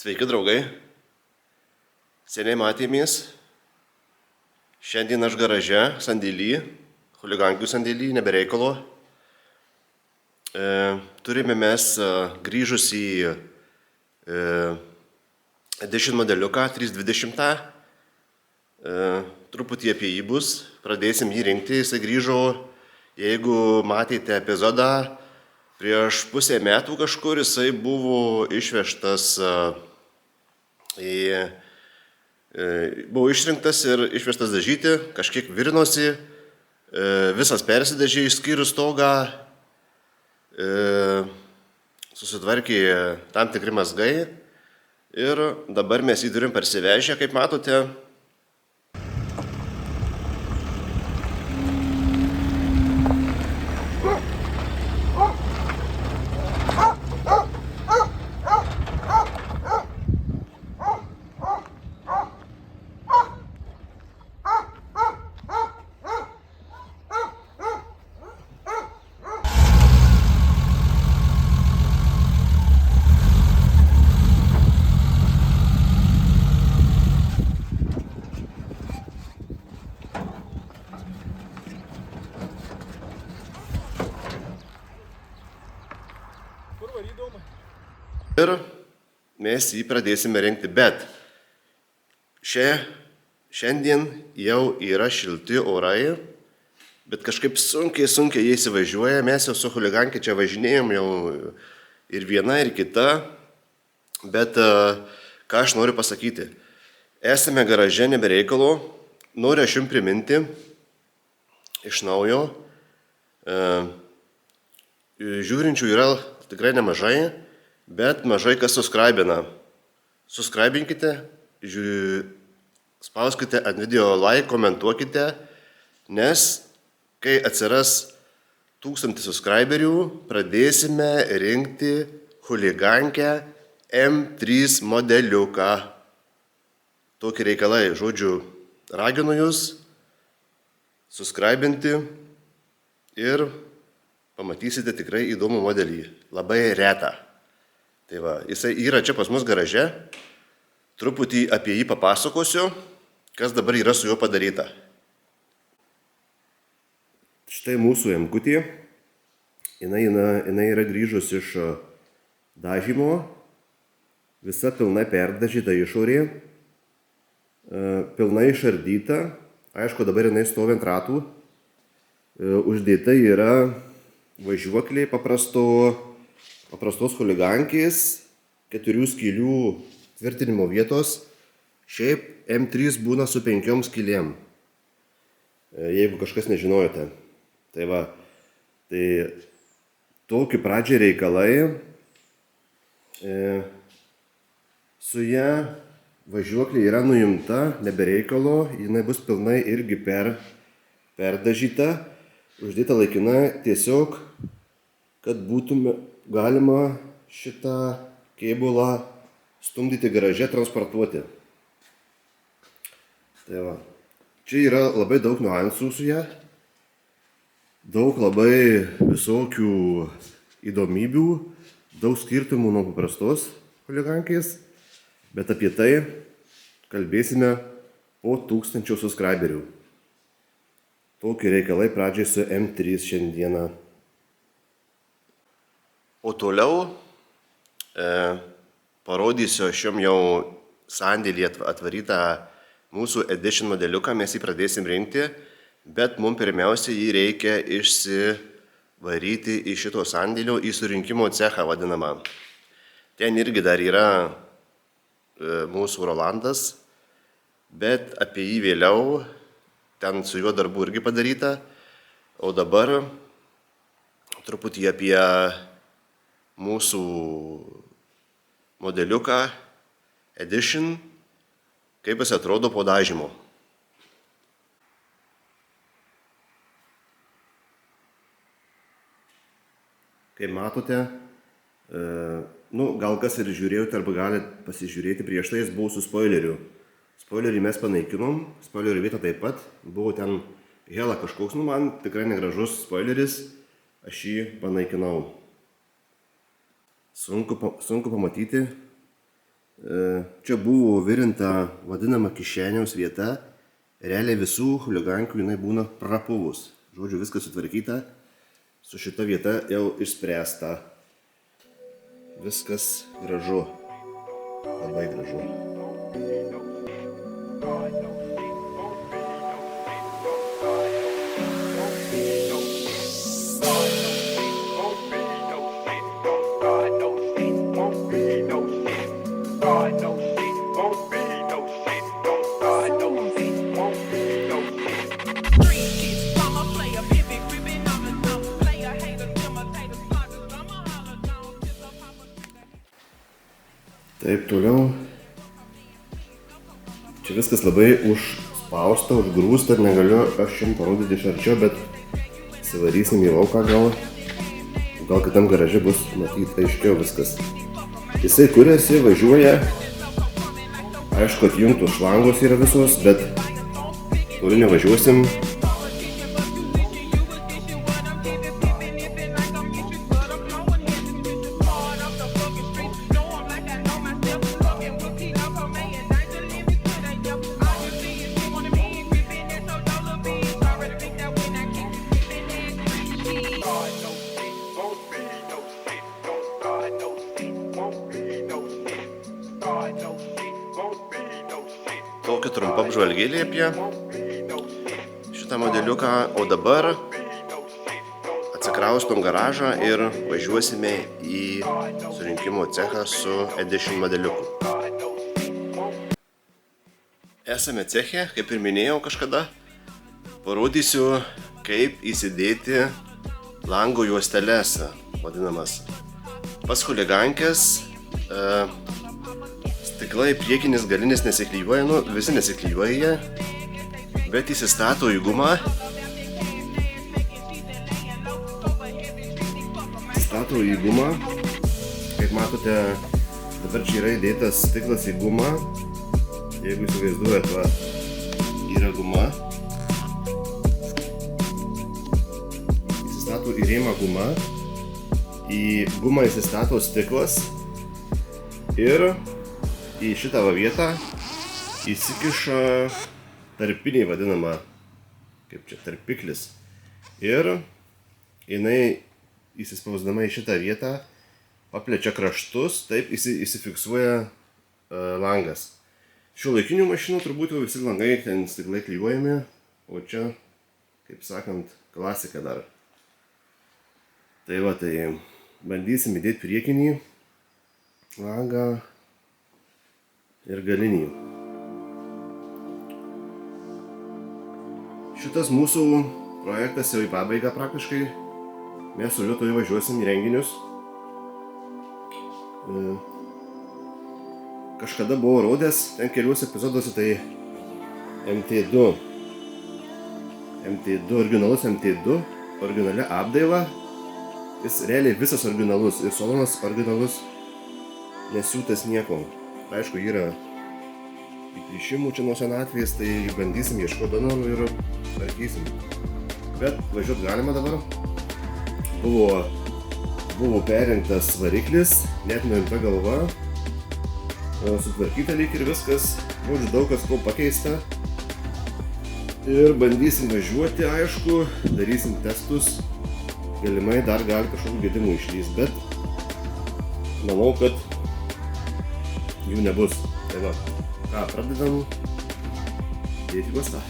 Sveiki, draugai. Seniai matėmės. Šiandien aš garaže, sandėly, chuligankių sandėly, nebereikalo. Turime mes grįžus į Edition modeliuką 320. Truputį apie jį bus. Pradėsim jį rinkti. Jisai grįžo, jeigu matėte epizodą, prieš pusę metų kažkur jisai buvo išvežtas buvo išrinktas ir išvežtas dažyti, kažkiek virinosi, visas persidažė išskyrus stogą, susitvarkė tam tikri mazgai ir dabar mes jį turim parsivežę, kaip matote. Ir mes jį pradėsime rengti, bet šiandien jau yra šilti orai, bet kažkaip sunkiai jie įsivažiuoja, mes jau su chuligankė čia važinėjom jau ir viena, ir kita, bet ką aš noriu pasakyti, esame garaže nebereikalo, noriu aš jums priminti iš naujo, žiūrinčių yra tikrai nemažai, bet mažai kas subscribina. Subscribinkite, spauskite ant video like, komentuokite, nes kai atsiras 1000 subscriberių, pradėsime rinkti chuligankę M3 modeliuką. Tokie reikalai, žodžiu, raginu jūs subscribinti ir pamatysite tikrai įdomų modelį, labai retą. Tai va, jisai yra čia pas mus garaže, truputį apie jį papasakosiu, kas dabar yra su juo padaryta. Štai mūsų M-kutė, jinai yra grįžus iš dažymo, visa pilnai perdažyta išorė, pilnai išardyta, aišku dabar jinai stovi ant ratų, uždėta yra važiuoklė paprastos chuligankės, 4 skylių tvirtinimo vietos. Šiaip M3 būna su 5 skylėm, jeigu kažkas nežinojote. Tai va, tai tokie pradžiai reikalai. Su ją važiuoklė yra nuimta, nebereikalo, jinai bus pilnai irgi perdažyta, uždėta laikina tiesiog, kad būtume galima šitą kėbulą stumdyti garaže, transportuoti. Tai va, čia yra labai daug niuansų su ją, daug labai visokių įdomybių, daug skirtumų nuo paprastos chuligankės, bet apie tai kalbėsime po 1000 subscriberių. Tokie reikalai pradžiai su M3 šiandieną. O toliau parodysiu aš jums jau sandėlį atvarytą mūsų Edition modeliuką, mes jį pradėsim rinkti, bet mums pirmiausia jį reikia išsivaryti iš šito sandėlio į surinkimo cechą vadinamą. Ten irgi dar yra mūsų Rolandas, bet apie jį vėliau, ten su juo darbų irgi padaryta, o dabar truputį apie mūsų modeliuką Edition, kaip jis atrodo po dažymo. Kaip matote, gal kas ir žiūrėjote arba galite pasižiūrėti, prieš tai jis buvo su spoileriu. Spoilerį mes panaikinom, spoilerio vieta taip pat, buvo ten hela kažkoks, man tikrai negražus spoileris, aš jį panaikinau. Sunku pamatyti, Čia buvo virinta vadinama kišeniaus vieta. Realiai visų chuligankių jinai būna prapuvus. Žodžiu, viskas sutvarkyta. Su šita vieta jau išspręsta. Viskas gražu. Labai gražu. Taip, toliau. Čia viskas labai užspausta, užgrūsta ir negaliu aš jums parodyti iš arčiau, bet įsivarysim į lauką gal kitam garaže bus matyti aiškiau viskas. Jisai kuriasi, važiuoja. Aišku, atjungtos šlangos yra visos, bet toli nevažiuosim. Tokia trumpa apžvalgėlė apie šitą modeliuką, o dabar atsikraustom garažą ir važiuosime į surinkimo cechą su Edition modeliuku. Esame ceche, kaip ir minėjau kažkada, parodysiu, kaip įsidėti lango juosteles, vadinamas. Pas chuligankes stiklai priekinis galinis nesiklijuoja, visi nesiklijuoja, bet įsistato į gumą. Įsistato į gumą. Kaip matote, dabar čia yra įdėtas stiklas į gumą. Jeigu įsivaizduojat, va, yra guma. Įsistato į rėmą guma. Į gumą įsistato stiklas. Ir į šitą vietą įsikiša tarpiniai vadinama, kaip čia, tarpiklis. Ir jinai įsispausdama į šitą vietą paplečia kraštus, taip įsifiksuoja langas. Šiuolaikinių mašinų turbūt jau visi langai ten stiklai klijuojami, o čia, kaip sakant, klasika dar. Tai va, tai bandysim įdėti priekinį langą ir galinį. Šitas mūsų projektas jau į pabaigą praktiškai. Mes su Liutu važiuosim į renginius. Kažkada buvau rodęs ten keliuose epizoduose, tai MT2, originalus MT2, originalia apdaila. Jis realiai visas originalus ir salonas originalus, nesiūtas nieko. Aišku, yra įplyšimų čia nuo senatvės, tai bandysim ieškoti donorų ir tvarkysim. Bet važiuot galima dabar. Buvo perrinktas variklis, net nuimta galva, sutvarkyta lyg ir viskas, žodžiu, daug kas ko pakeista. Ir bandysim važiuoti, aišku, darysim testus. Galimai dar gali kažkokių gedimų išlįst, bet manau, kad jų nebus. Tai va, ką, pradedam dėti juostą.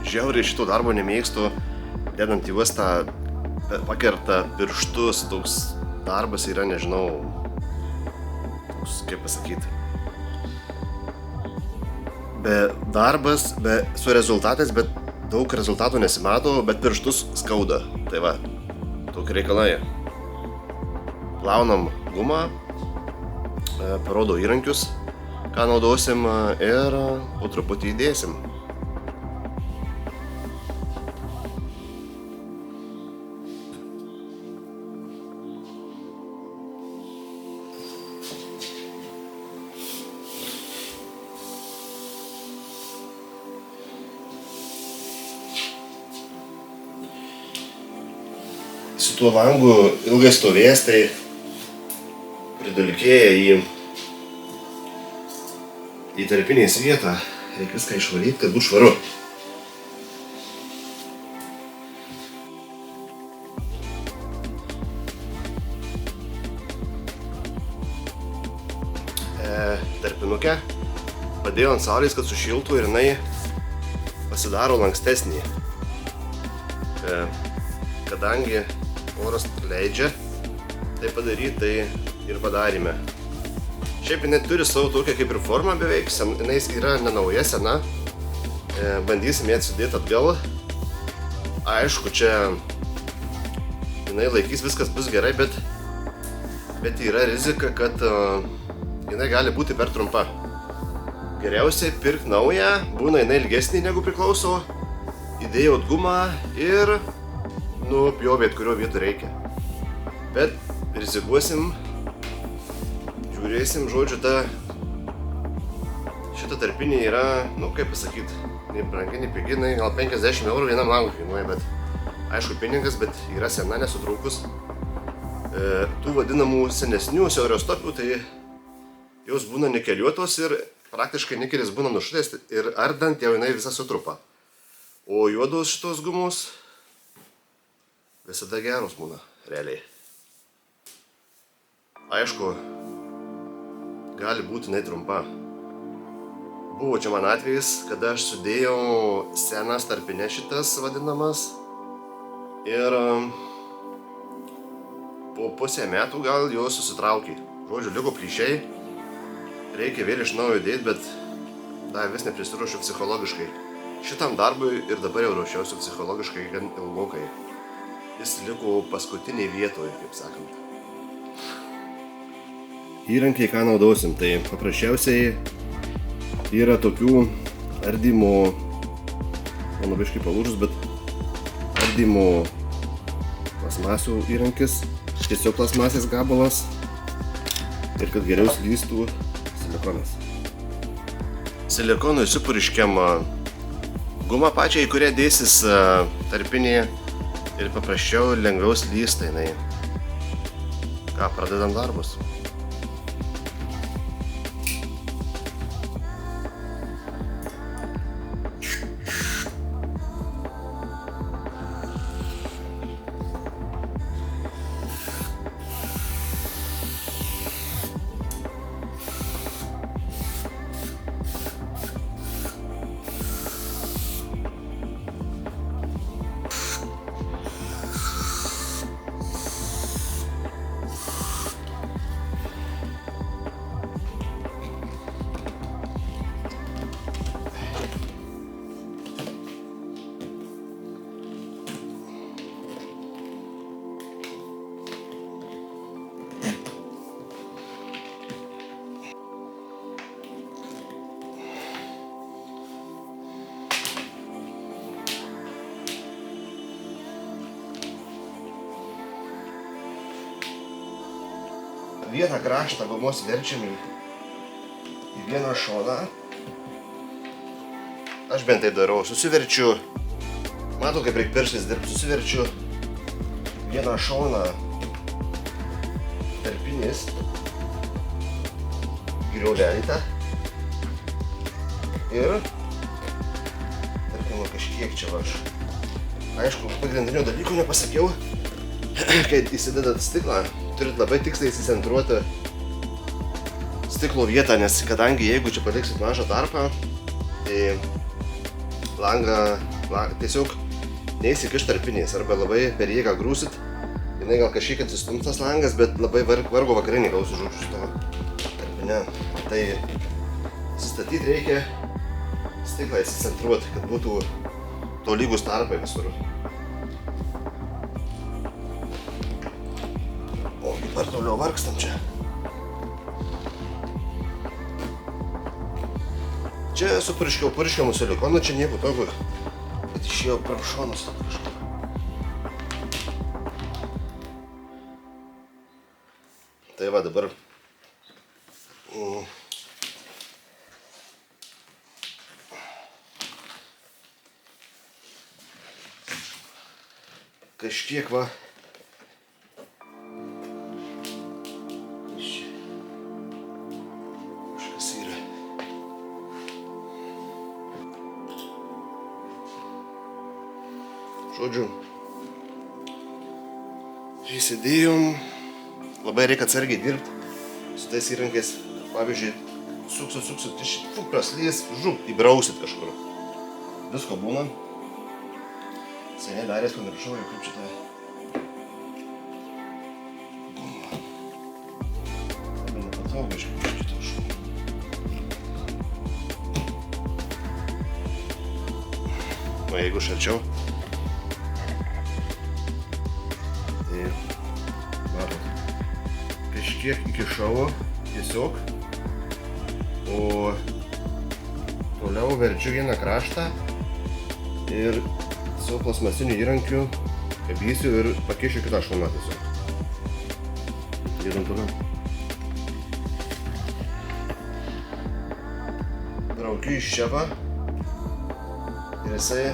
Žiauriai šito darbo nemėgstu, dedant į juostą pakerta pirštus, toks darbas yra, nežinau, toks, kaip pasakyti. Darbas su rezultatais, bet daug rezultatų nesimato, bet pirštus skauda. Tai va, tokie reikalai. Plaunam gumą, parodo įrankius, ką naudosim ir po truputį įdėsim. Su tuo langu ilgai stovės, tai pridulkėja į į tarpinės vietą. Reikia viską išvalyti, kad būtų švaru. Tarpinukę padėjau ant saulės, kad sušiltų ir jinai pasidaro lankstesnė. Kadangi oras leidžia tai padaryti, tai ir padarėme. Šiaip jinai turi savo tokią kaip ir formą beveik, jinai yra nenauja, sena. Bandysim ją atsidėti atgal. Aišku, čia jinai laikys, viskas bus gerai, bet yra rizika, kad jinai gali būti per trumpa. Geriausiai pirk naują, būna jinai ilgesnė negu priklauso. Įdėjau gumą ir nupjovėt, kurio vietų reikia. Bet rizikuosim, žiūrėsim, žodžiu, šita tarpinė yra, kaip pasakyti, nei brangi, nei pigi, gal 50 eurų vienam langui kainuoja, bet aišku pinigas, bet yra sena, nesutrūkus. Tų vadinamų senesnių siauriostopių, tai jos būna nikeliuotos ir praktiškai nikelis būna nušutęs ir ardant jau jinai visa sutrupa. O juodos šitos gumos visada geros būna, realiai. Aišku, gali būti jinai trumpa. Buvo čia man atvejis, kada aš sudėjau senas tarpines šitas vadinamas ir po pusę metų gal jos susitraukė. Žodžiu, liko plyšiai. Reikia vėl iš naujo dėti, bet dar vis neprisiruošiu psichologiškai. Šitam darbui ir dabar jau ruošiausi psichologiškai gan ilgokai. Jis liko paskutiniai vietoje, kaip sakant. Įrankiai, ką naudosim, tai paprasčiausiai yra tokių ardymo, mano biškai palūžus, bet ardymo plasmasių įrankis, tiesiog plasmasės gabalas ir kad geriau slystų silikonas. Silikonui supuriškiam gumą pačią, į kurią dėsis tarpinė ir paprasčiau lengviau slysta jinai. Ką, pradedam darbus. Vieną kraštą gumos verčiam į vieną šoną. Aš bent tai darau, susiverčiu, matau kaip reikia pirštais dirbti, susiverčiu vieną šoną tarpinės, griovelį tą ir tarkim kažkiek čia aš. Aišku, pagrindinių dalykų nepasakiau, kai įsidedat stiklą. Turit labai tiksliai įsicentruoti stiklo vietą, nes kadangi jeigu čia paliksit mažą tarpą, tai langą tiesiog neįsikiš tarpinės arba labai per jėgą grūsit. Jinai gal kažkiek atsistums tas langas, bet labai vargo vakarinį gausiu žodžiu šito tarpinę. Tai sustatyti reikia stiklą įsicentruoti, kad būtų tolygus tarpai visur. Ar toliau vargstam čia. Čia supuriškiau silikonu, čia nieko tokio, kad išėjau per šonus kažką. Tai va dabar kažkiek va Žodžiu, įsidėjom, labai reikia atsargiai dirbti su tais įrankiais, pavyzdžiui, suksit, praslys, įbrausit kažkur. Visko būna. Seniai daręs, pamiršau, jau kaip šitą. Labai nepatogu, kaip šitą šau. O jeigu šalčiau, tai matot, kažkiek įkišau tiesiog, o toliau verčiu vieną kraštą ir su plasmasiniu įrankiu kabysiu ir pakišiu kitą šoną tiesiog. Judam toliau. Traukiu iš čia va ir jisai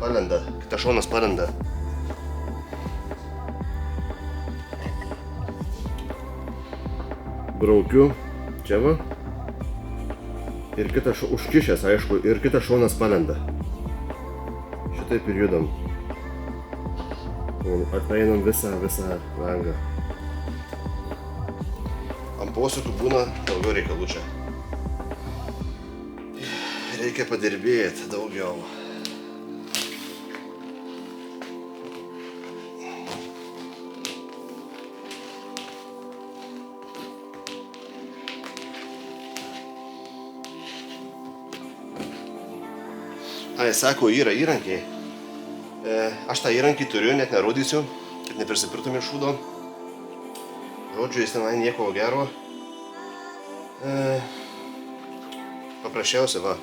palenda, kitas šonas palenda. Braukiu čia va ir kitas užkišęs, aišku, ir kitas šonas palenda. Šitaip ir judam. Atpainam visą langą. Ant posūkių būna daugiau reikalų čia. Reikia padirbėti daugiau. Ai, sako, yra įrankiai. Aš tą įrankį turiu, net nerodysiu, kad neprisipirtum iš šūdo. Žodžiu, jis tenai nieko gero. Paprasčiausia, va.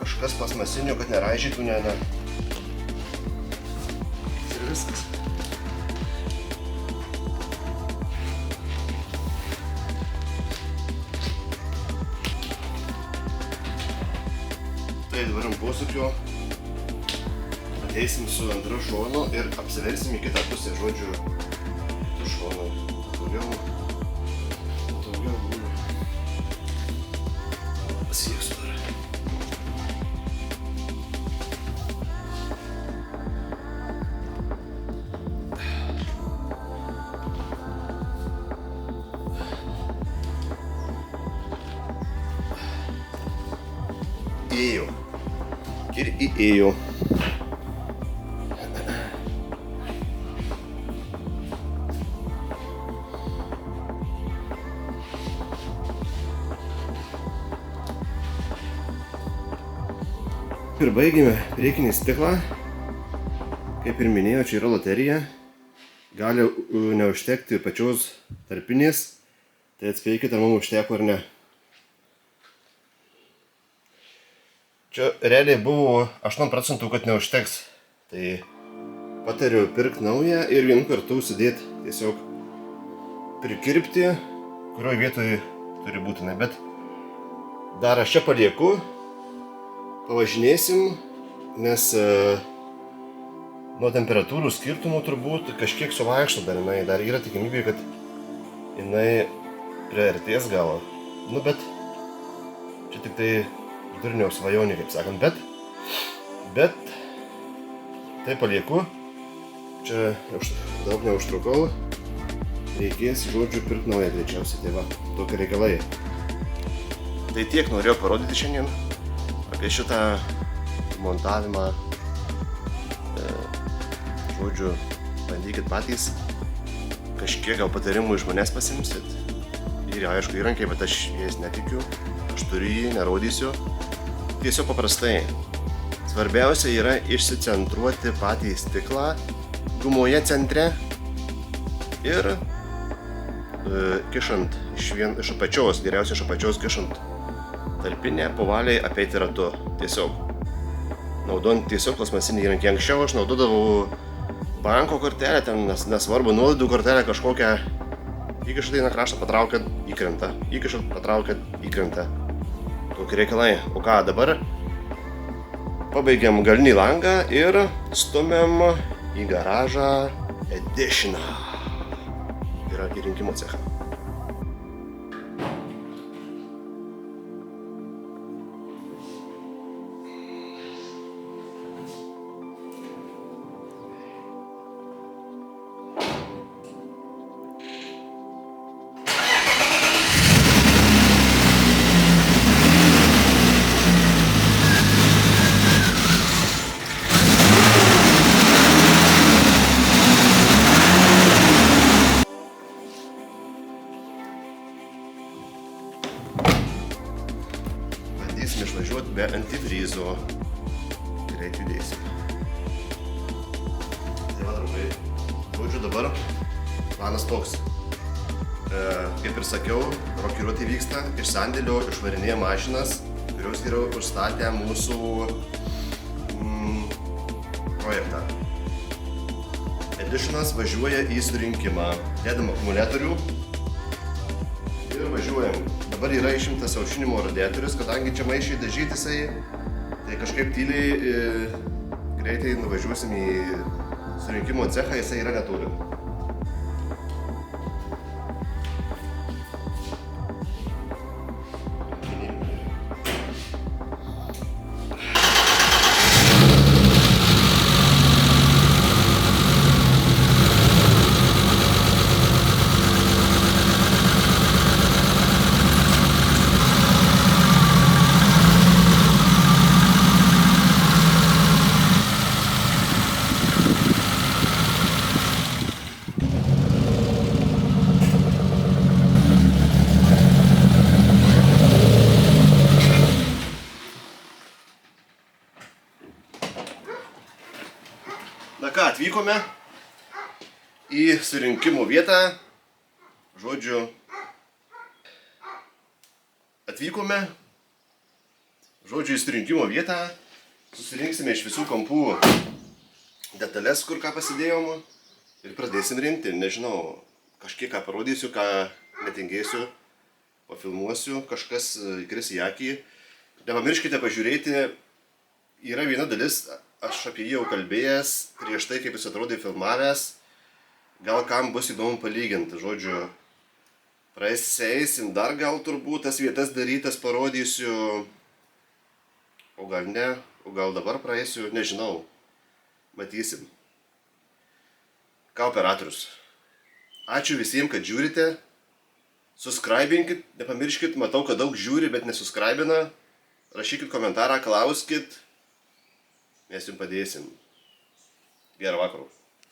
Kažkas plasmasinių, kad neraižytų, ne. Ir viskas. Tai dabar ant posūkio ateisim su antru šonu ir apsiversim į kitą pusę, žodžiu, kitų šonų. Daugiau būna. Pasieksiu dar. Įėjo. Ir įėjo. Ir baigėme priekinį stiklą. Kaip ir minėjau, čia yra loterija. Gali neužtekti pačios tarpinės. Tai atspėkite, ar mums užteko ar ne. Čia realiai buvo 8%, kad neužteks. Tai patariu pirkti naują ir vienu kartu užsidėti, tiesiog prikirpti, kurioje vietoje turi būtinai. Bet dar aš čia palieku. Pavažinėsim, nes nuo temperatūrų skirtumų turbūt kažkiek suvaikšto dar jinai. Dar yra tikimybė, kad jinai priartės gal. Nu, bet čia tik tai durniaus svajonė, kaip sakant. Bet tai palieku. Čia daug neužtrukau. Reikės, žodžiu, pirkti naują greičiausiai. Tai va, tokie reikalai. Tai tiek norėjau parodyti šiandien. Apie šitą montavimą, žodžiu, bandykit patys, kažkiek gal patarimų iš manęs pasimsit. Ir aišku įrankiai, bet aš jais netikiu, aš turiu jį, nerodysiu. Tiesiog paprastai. Svarbiausia yra išsicentruoti patį stiklą gumoje centre ir kišant iš apačios, geriausia iš apačios kišant tarpinę povaliai apeiti ratu, tiesiog. Naudojant tiesiog plasmasinį įrankį. Anksčiau aš naudodavau banko kortelę, ten nesvarbu, nuolaidų kortelę kažkokią. Įkišat į kraštą, patraukiat, įkrenta. Įkišat, patraukiat, įkrenta. Tokie reikalai. O ką dabar? Pabaigiam galinį langą ir stumiam į garažą Editioną. Yra įrinkimo cechą. dabar planas toks. Kaip ir sakiau, rokiruotė vyksta, iš sandėlio išvarinėja mašinas, kurios yra užstatę mūsų projektą. Editionas važiuoja į surinkimą, dedam akumuliatorių ir važiuojam. Dabar yra išimtas aušinimo radiatorius, kadangi čia maišiai dažyti jisai, tai kažkaip tyliai greitai nuvažiuosim į surinkimo cechą, jisai yra netoli. Na ką, atvykome į surinkimo vietą, į surinkimo vietą, susirinksime iš visų kampų detalės, kur ką pasidėjom ir pradėsim rinkti, nežinau, kažkiek ką parodysiu, ką netingėsiu, pafilmuosiu, kažkas įkris į akį. Nepamirškite pažiūrėti, yra viena dalis, aš apie jį jau kalbėjęs, prieš tai kaip jis atrodė filmavęs, gal kam bus įdomu palyginti, praeisim dar gal turbūt tas vietas darytas parodysiu, o gal ne, o gal dabar praeisiu, nežinau, matysim. Ką operatorius? Ačiū visiems, kad žiūrite, subscribinkit, nepamirškit, matau, kad daug žiūri, bet nesuscribina, rašykit komentarą, klauskit. Mes jums padėsim. Gerą vakarą.